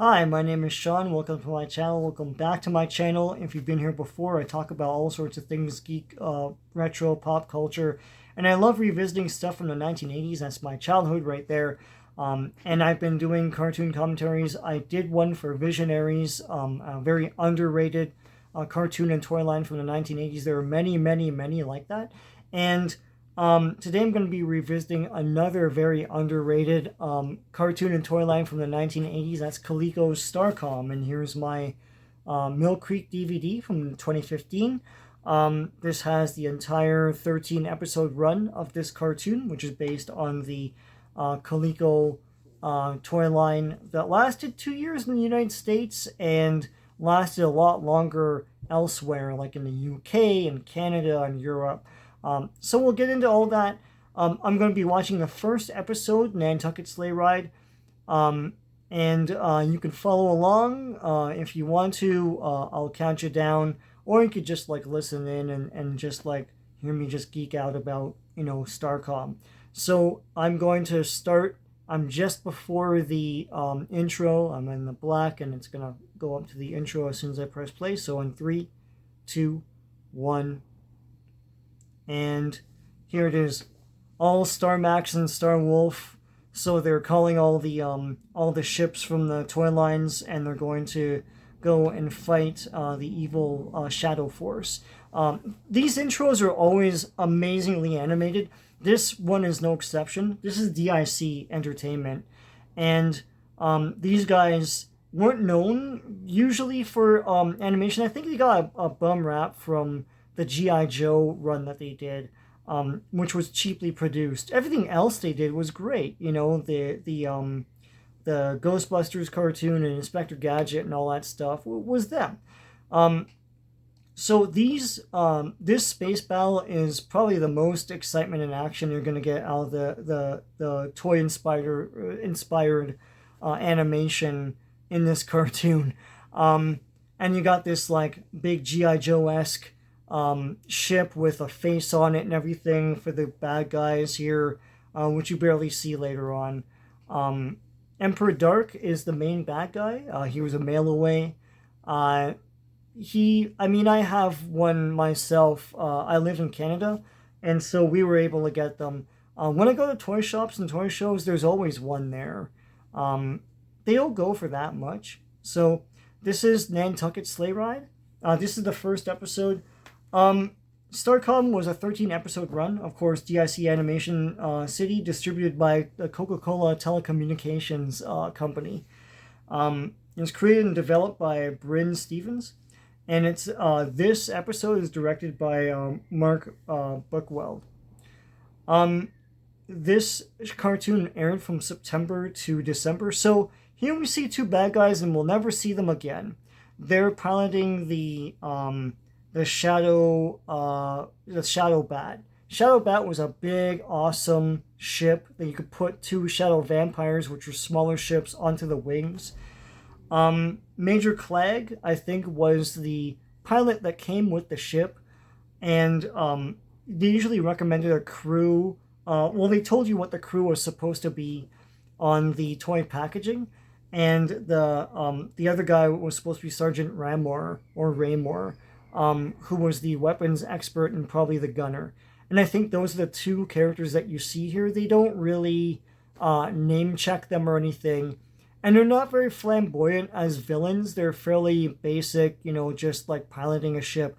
Hi, my name is Sean. Welcome to my channel. Welcome back to my channel. If you've been here before, I talk about all sorts of things, geek, retro, pop culture, and I love revisiting stuff from the 1980s. That's my childhood right there. And I've been doing cartoon commentaries. I did one for Visionaries, a very underrated cartoon and toy line from the 1980s. There are many, many, many like that. And today I'm going to be revisiting another very underrated cartoon and toy line from the 1980s. That's COLECO's Starcom, and here's my Mill Creek DVD from 2015. This has the entire 13 episode run of this cartoon, which is based on the COLECO toy line that lasted 2 years in the United States and lasted a lot longer elsewhere, like in the UK and Canada and Europe. So we'll get into all that. I'm going to be watching the first episode, Nantucket Sleigh Ride. And you can follow along if you want to. I'll count you down. Or you could just like listen in and just like hear me just geek out about, Starcom. So I'm going to start. I'm just before the intro. I'm in the black and it's going to go up to the intro as soon as I press play. So in 3, 2, 1... And here it is, all Star Max and Star Wolf. So they're calling all the ships from the toy lines, and they're going to go and fight the evil Shadow Force. These intros are always amazingly animated. This one is no exception. This is DIC Entertainment, and these guys weren't known usually for animation. I think they got a bum rap from the G.I. Joe run that they did, which was cheaply produced. Everything else they did was great. The Ghostbusters cartoon and Inspector Gadget and all that stuff was them. So this space battle is probably the most excitement and action you're going to get out of the toy inspired animation in this cartoon. And you got this like big G.I. Joe-esque ship with a face on it and everything for the bad guys here, which you barely see later on. Emperor Dark is the main bad guy. He was a mail away. I have one myself. I live in Canada, and so we were able to get them. When I go to toy shops and toy shows, there's always one there. They don't go for that much. So this is Nantucket Sleigh Ride. This is the first episode. Starcom was a 13-episode run, of course, DIC Animation City, distributed by the Coca-Cola Telecommunications Company. It was created and developed by Bryn Stevens, and this episode is directed by Marc Buckwald. This cartoon aired from September to December, so here we see two bad guys, and we'll never see them again. They're piloting the Shadow Bat. Shadow Bat was a big, awesome ship that you could put two Shadow Vampires, which were smaller ships, onto the wings. Major Clegg, I think, was the pilot that came with the ship, and they usually recommended a crew. They told you what the crew was supposed to be on the toy packaging, and the other guy was supposed to be Sergeant Ramor or Raymore. Who was the weapons expert and probably the gunner. And I think those are the two characters that you see here. They don't really name check them or anything. And they're not very flamboyant as villains. They're fairly basic, just like piloting a ship.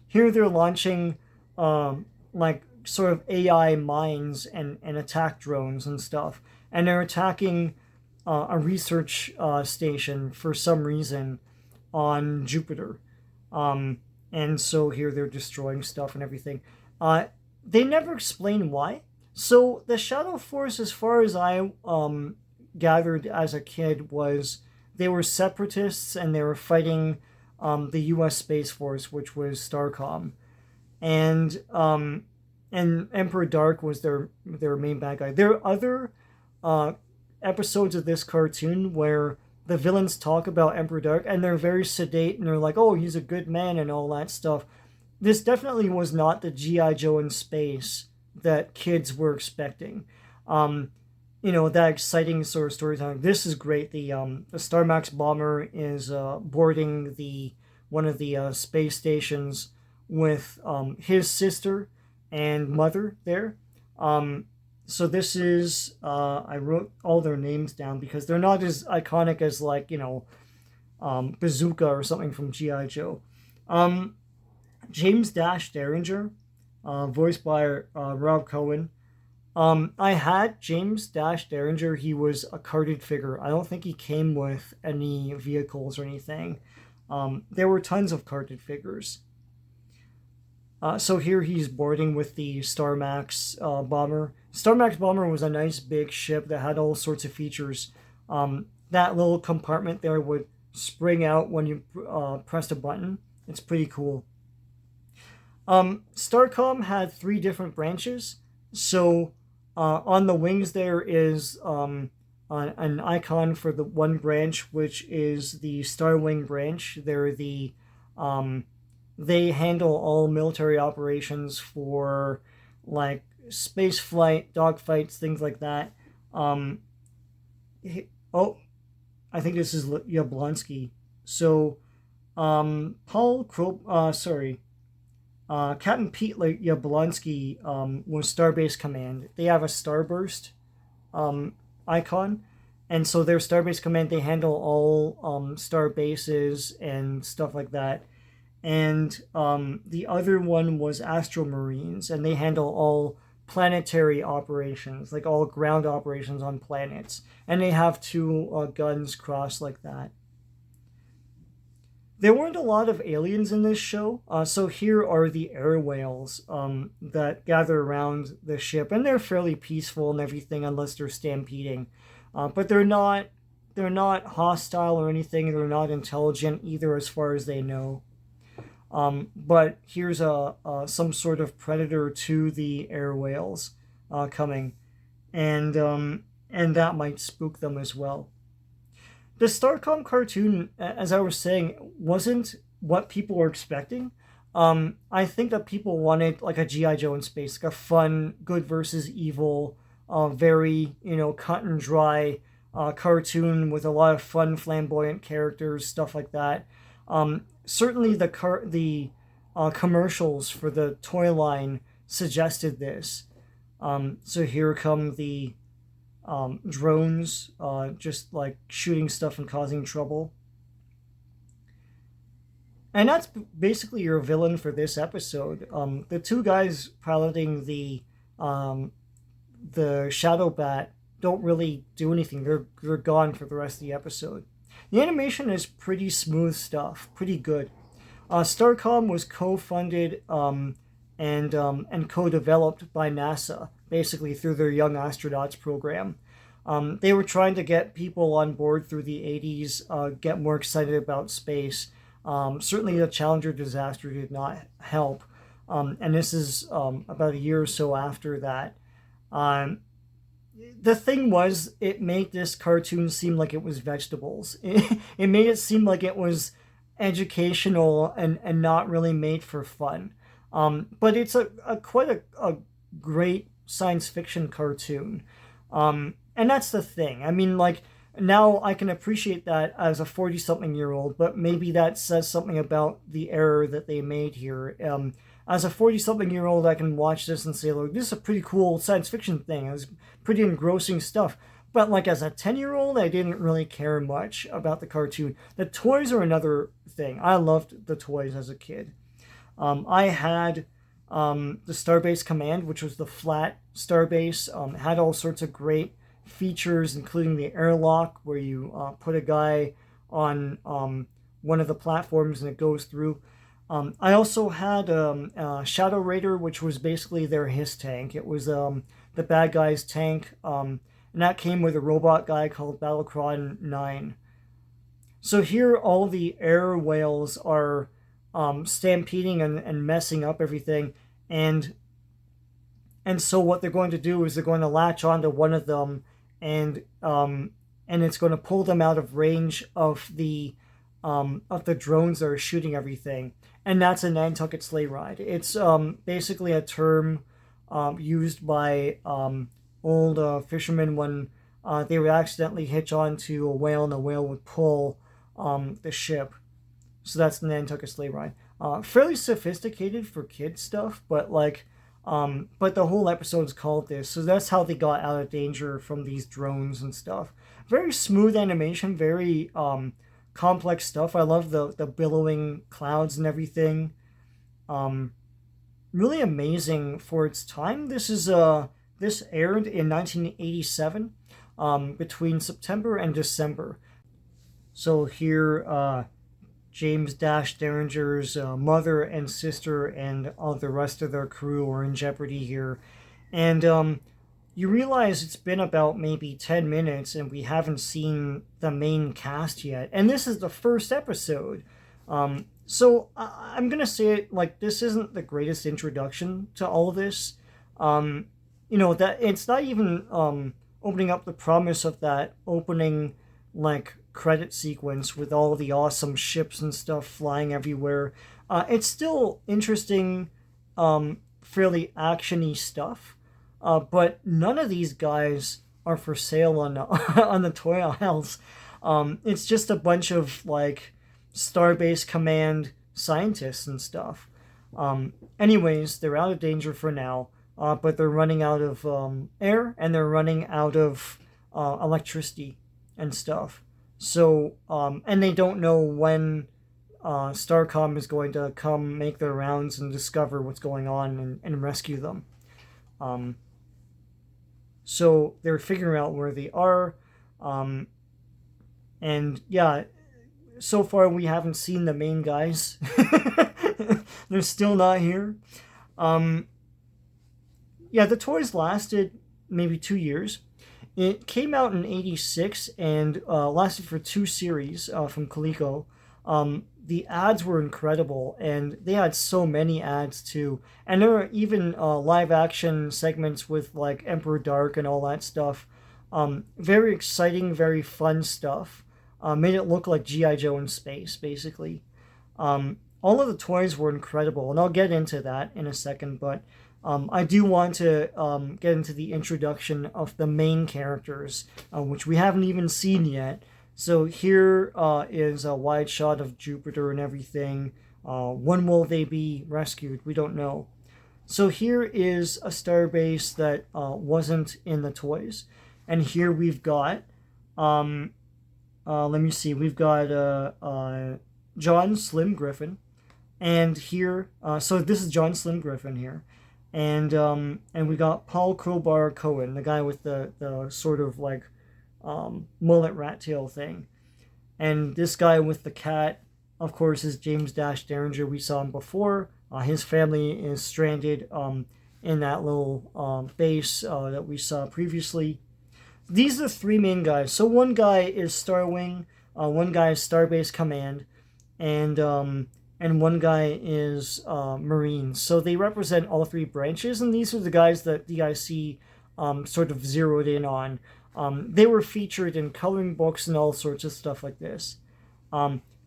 Here they're launching like sort of AI mines and attack drones and stuff. And they're attacking a research station for some reason on Jupiter. And so here they're destroying stuff and everything. They never explain why. So the Shadow Force, as far as I gathered as a kid, was they were separatists and they were fighting the U.S. Space Force, which was Starcom. And Emperor Dark was their main bad guy. There are other episodes of this cartoon where the villains talk about Emperor Dark, and they're very sedate, and they're like, oh, he's a good man, and all that stuff. This definitely was not the G.I. Joe in space that kids were expecting. that exciting sort of storytelling. This is great. The Star Max bomber is boarding one of the space stations with his sister and mother there. So this is I wrote all their names down because they're not as iconic as like Bazooka or something from G.I. Joe. James Dash Derringer, voiced by Rob Cohen. I had James Dash Derringer. He was a carded figure. I don't think he came with any vehicles or anything. There were tons of carded figures. So here he's boarding with the Star Max bomber. Star Max bomber was a nice big ship that had all sorts of features. That little compartment there would spring out when you pressed a button. It's pretty cool. Starcom had 3 different branches. So on the wings there is an icon for the one branch, which is the Starwing branch. They handle all military operations for like space flight, dogfights, things like that. I think this is Yablonsky. So Captain Pete Yablonsky was Starbase Command. They have a Starburst icon. And so their Starbase Command, they handle all star bases and stuff like that. And the other one was Astro Marines, and they handle all planetary operations, like all ground operations on planets. And they have 2 guns crossed like that. There weren't a lot of aliens in this show, so here are the air whales that gather around the ship, and they're fairly peaceful and everything, unless they're stampeding. But they're not hostile or anything. They're not intelligent either, as far as they know. But here's some sort of predator to the air whales coming, and that might spook them as well. The Starcom cartoon, as I was saying, wasn't what people were expecting. I think that people wanted like a G.I. Joe in space, like a fun, good versus evil, very cut and dry cartoon with a lot of fun, flamboyant characters, stuff like that. Certainly the commercials for the toy line suggested this. So here come the drones, just like shooting stuff and causing trouble. And that's basically your villain for this episode. The 2 guys piloting the Shadow Bat don't really do anything. They're gone for the rest of the episode. The animation is pretty smooth stuff, pretty good. Starcom was co-funded and co-developed by NASA, basically through their Young Astronauts program. They were trying to get people on board through the 80s, get more excited about space. Certainly the Challenger disaster did not help. And this is about a year or so after that. The thing was, it made this cartoon seem like it was vegetables. It made it seem like it was educational and not really made for fun. But it's quite a great science fiction cartoon. And that's the thing. I mean, like, now I can appreciate that as a 40-something-year-old, but maybe that says something about the error that they made here. As a 40-something-year-old, I can watch this and say, look, this is a pretty cool science fiction thing. It was pretty engrossing stuff. But like as a 10-year-old, I didn't really care much about the cartoon. The toys are another thing. I loved the toys as a kid. I had the Starbase Command, which was the flat Starbase. It had all sorts of great features, including the airlock, where you put a guy on one of the platforms and it goes through. I also had Shadow Raider, which was basically their HISS tank. It was the bad guy's tank, and that came with a robot guy called Battlecron 9. So here all the air whales are stampeding and messing up everything, and so what they're going to do is they're going to latch onto one of them, and it's going to pull them out of range of the drones that are shooting everything. And that's a Nantucket sleigh ride. It's basically a term used by old fishermen when they would accidentally hitch onto a whale and the whale would pull the ship. So that's the Nantucket sleigh ride. Fairly sophisticated for kids stuff, but like, but the whole episode's called this, so that's how they got out of danger from these drones and stuff. Very smooth animation, very complex stuff. I love the billowing clouds and everything. Really amazing for its time. This aired in 1987, between September and December. So here, James Dash Derringer's mother and sister and all the rest of their crew are in jeopardy here. And you realize it's been about maybe 10 minutes and we haven't seen the main cast yet. And this is the first episode. So I'm going to say it like this isn't the greatest introduction to all of this. That it's not even opening up the promise of that opening like credit sequence with all the awesome ships and stuff flying everywhere. It's still interesting, fairly actiony stuff, but none of these guys are for sale on on the toy aisles. It's just a bunch of like Starbase Command scientists and stuff. Anyways, they're out of danger for now, but they're running out of air and they're running out of electricity and stuff. So, and they don't know when Starcom is going to come make their rounds and discover what's going on and rescue them. So they're figuring out where they are. And yeah, so far we haven't seen the main guys. They're still not here. Yeah, the toys lasted maybe 2 years. It came out in 86 and lasted for 2 series from COLECO. The ads were incredible, and they had so many ads too. And there were even live action segments with like Emperor Dark and all that stuff. Very exciting, very fun stuff. Made it look like G.I. Joe in space, basically. All of the toys were incredible, and I'll get into that in a second, but I do want to get into the introduction of the main characters, which we haven't even seen yet. So here is a wide shot of Jupiter and everything. When will they be rescued? We don't know. So here is a starbase that wasn't in the toys. And here we've got, let me see, we've got John Slim Griffin. And here, so this is John Slim Griffin here. And we got Paul Crowbar Cohen, the guy with the sort of like mullet rat tail thing. And this guy with the cat, of course, is James Dash Derringer. We saw him before. His family is stranded in that little base that we saw previously. These are the 3 main guys. So one guy is Starwing, one guy is Starbase Command, and one guy is Marines. So they represent all 3 branches, and these are the guys that DIC sort of zeroed in on. They were featured in coloring books and all sorts of stuff like this.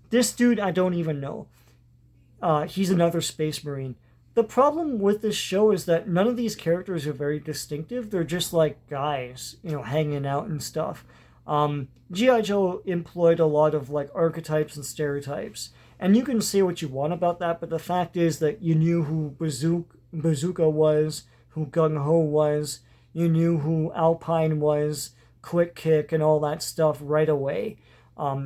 This dude, I don't even know. He's another Space Marine. The problem with this show is that none of these characters are very distinctive. They're just like guys, hanging out and stuff. G.I. Joe employed a lot of like archetypes and stereotypes. And you can say what you want about that, but the fact is that you knew who Bazooka was, who Gung Ho was, you knew who Alpine was, Quick Kick, and all that stuff right away.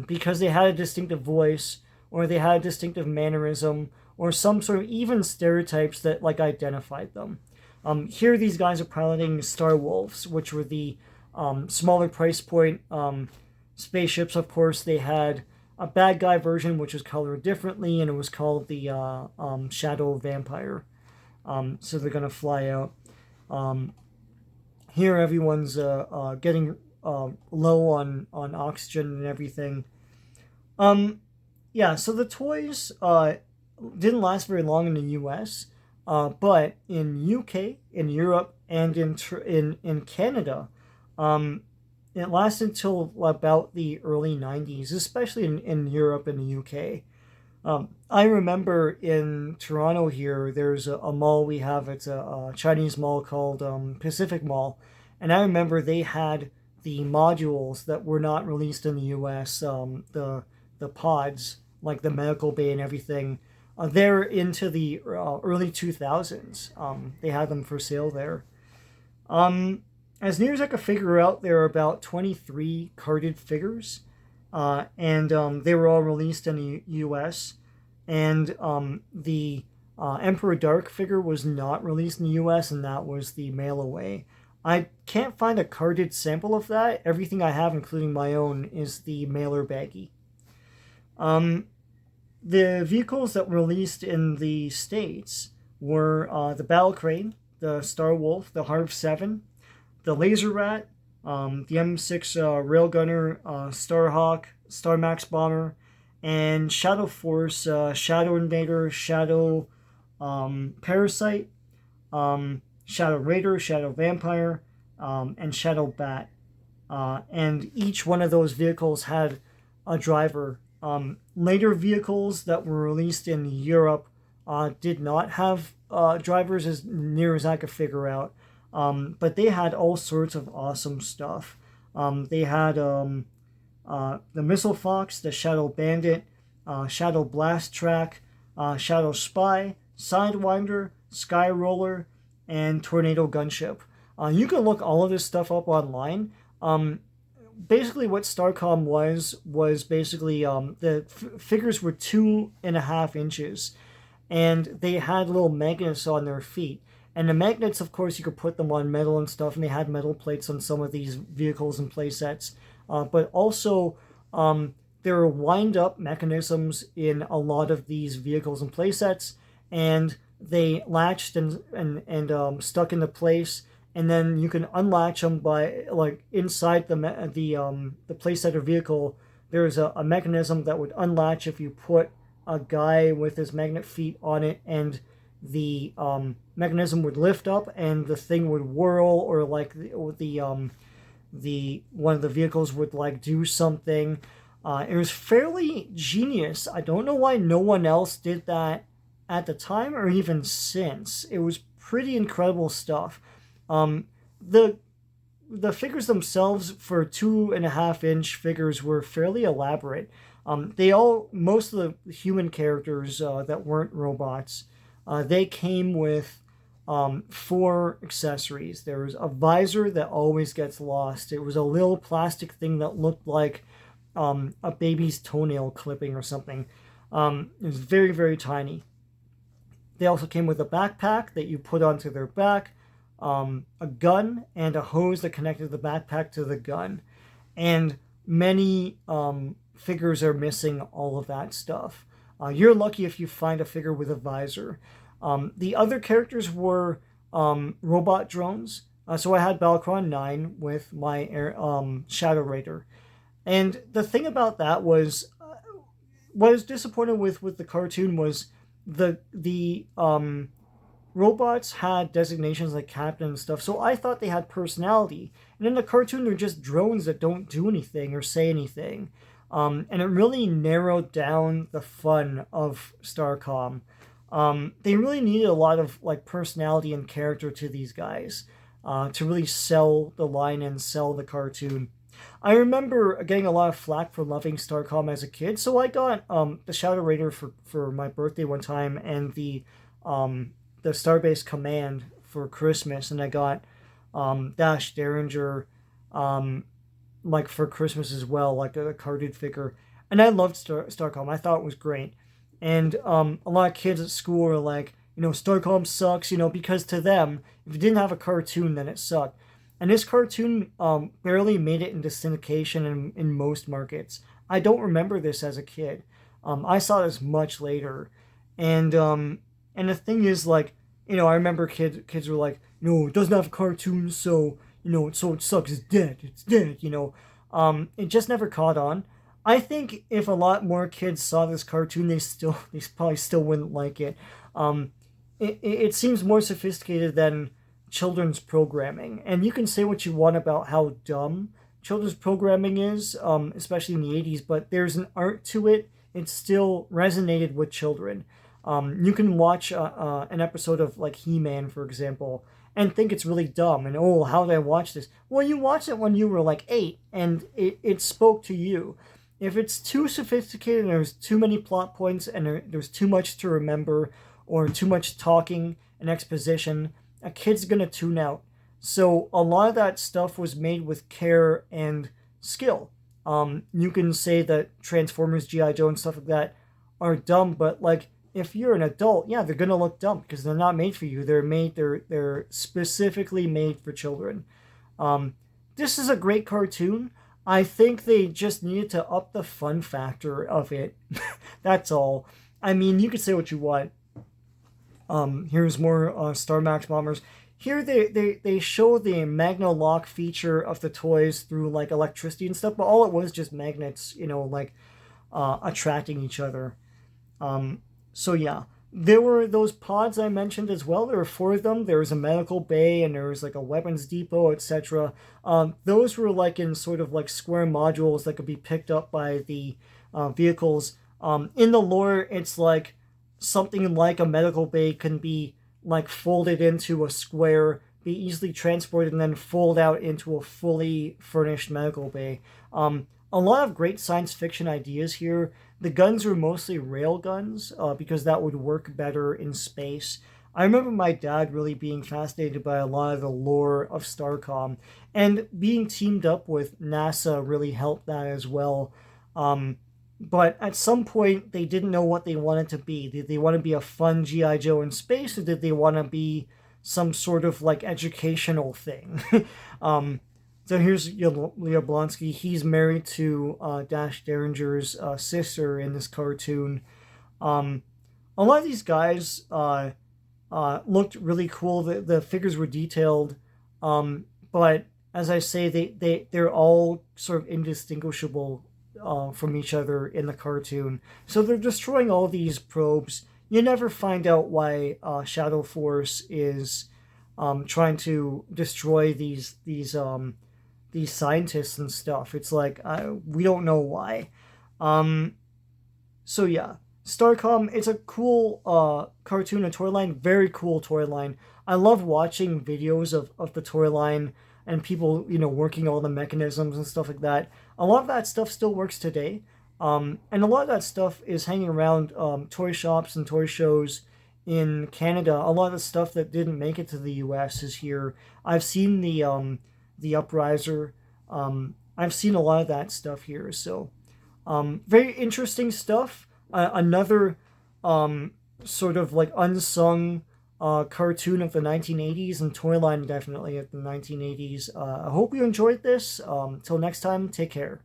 Because they had a distinctive voice, or they had a distinctive mannerism, or some sort of even stereotypes that like identified them. Here these guys are piloting Star Wolves, which were the smaller price point spaceships. Of course, they had a bad guy version, which was colored differently, and it was called the Shadow Vampire. So they're going to fly out. Here everyone's getting low on oxygen and everything. Yeah, so the toys didn't last very long in the U.S., but in UK, in Europe, and in Canada, it lasted until about the early 90s, especially in Europe and the UK. I remember in Toronto here, there's a mall we have. It's a Chinese mall called Pacific Mall. And I remember they had the modules that were not released in the US, the pods, like the medical bay and everything. They're into the early 2000s. They had them for sale there. As near as I could figure out, there are about 23 carded figures, and they were all released in the US. And the Emperor Dark figure was not released in the US, and that was the mail away. I can't find a carded sample of that. Everything I have, including my own, is the mailer baggie. The vehicles that were released in the States were the Battle Crane, the Star Wolf, the Harv 7, the Laser Rat, the M6 Railgunner, Starhawk, Star Max Bomber, and Shadow Force, Shadow Invader, Shadow Parasite, Shadow Raider, Shadow Vampire, and Shadow Bat. And each one of those vehicles had a driver. Later vehicles that were released in Europe did not have drivers as near as I could figure out. But they had all sorts of awesome stuff. They had the Missile Fox, the Shadow Bandit, Shadow Blast Track, Shadow Spy, Sidewinder, Sky Roller, and Tornado Gunship. You can look all of this stuff up online. Basically what Starcom was basically the figures were 2.5 inches, and they had little magnets on their feet. And the magnets, of course, you could put them on metal and stuff, and they had metal plates on some of these vehicles and playsets. But also, there were wind-up mechanisms in a lot of these vehicles and playsets, and they latched and stuck into place. And then you can unlatch them by, like, inside the playset or vehicle, there's a mechanism that would unlatch if you put a guy with his magnet feet on it, and the mechanism would lift up and the thing would whirl, or like the one of the vehicles would like do something. It was fairly genius. I don't know why no one else did that at the time or even since. It was pretty incredible stuff. The figures themselves for 2.5 inch figures were fairly elaborate. Most of the human characters that weren't robots, they came with 4 accessories. There was a visor that always gets lost. It was a little plastic thing that looked like a baby's toenail clipping or something. It was very, very tiny. They also came with a backpack that you put onto their back, a gun, and a hose that connected the backpack to the gun. And many figures are missing all of that stuff. You're lucky if you find a figure with a visor. The other characters were robot drones. So I had Balcron 9 with my Shadow Raider. And the thing about that was, what I was disappointed with the cartoon was the robots had designations like captain and stuff, so I thought they had personality. And in the cartoon, they're just drones that don't do anything or say anything. And it really narrowed down the fun of Starcom. They really needed a lot of like personality and character to these guys to really sell the line and sell the cartoon. I remember getting a lot of flack for loving Starcom as a kid, so I got the Shadow Raider for my birthday one time, and the Starbase Command for Christmas, and I got Dash Derringer like for Christmas as well, like a carded figure. And I loved Starcom. I thought it was great. And a lot of kids at school were like, Starcom sucks, because to them, if you didn't have a cartoon, then it sucked. And this cartoon barely made it into syndication in most markets. I don't remember this as a kid. I saw this much later. And the thing is, like, I remember kids were like, it doesn't have a cartoon, so, so it sucks, it's dead. It just never caught on. I think if a lot more kids saw this cartoon, they probably still wouldn't like it. It seems more sophisticated than children's programming. And you can say what you want about how dumb children's programming is, especially in the 80s, but there's an art to it. It still resonated with children. You can watch an episode of like He-Man, for example, and think it's really dumb. And, oh, how did I watch this? Well, you watched it when you were like 8, and it spoke to you. If it's too sophisticated and there's too many plot points and there's too much to remember or too much talking and exposition, a kid's going to tune out. So a lot of that stuff was made with care and skill. You can say that Transformers, G.I. Joe, and stuff like that are dumb, but like if you're an adult, yeah, they're gonna look dumb because they're not made for you. They're specifically made for children. This is a great cartoon. I think they just needed to up the fun factor of it. That's all. I mean, you could say what you want. Here's more Star Max bombers. Here they show the magna lock feature of the toys through like electricity and stuff, but all it was just magnets, like attracting each other. So yeah, there were those pods I mentioned as well. There were 4 of them. There was a medical bay and there was like a weapons depot, etc. Those were like in sort of like square modules that could be picked up by the vehicles. In the lore, it's like something like a medical bay can be like folded into a square, be easily transported, and then fold out into a fully furnished medical bay. A lot of great science fiction ideas here. The guns were mostly rail guns because that would work better in space. I remember my dad really being fascinated by a lot of the lore of Starcom, and being teamed up with NASA really helped that as well. But at some point, they didn't know what they wanted to be. Did they want to be a fun G.I. Joe in space, or did they want to be some sort of like educational thing? So here's Leo Blonsky. He's married to Dash Derringer's sister in this cartoon. A lot of these guys looked really cool. The figures were detailed, but as I say, they're all sort of indistinguishable from each other in the cartoon. So they're destroying all these probes. You never find out why Shadow Force is trying to destroy these scientists and stuff. It's like we don't know why. So yeah, Starcom. It's a cool cartoon and toy line. Very cool toy line. I love watching videos of the toy line and people, working all the mechanisms and stuff like that. A lot of that stuff still works today. And a lot of that stuff is hanging around toy shops and toy shows in Canada. A lot of the stuff that didn't make it to the US is here. I've seen the Upriser. I've seen a lot of that stuff here. So very interesting stuff. Another sort of like unsung cartoon of the 1980s, and toy line definitely of the 1980s. I hope you enjoyed this. Till next time, take care.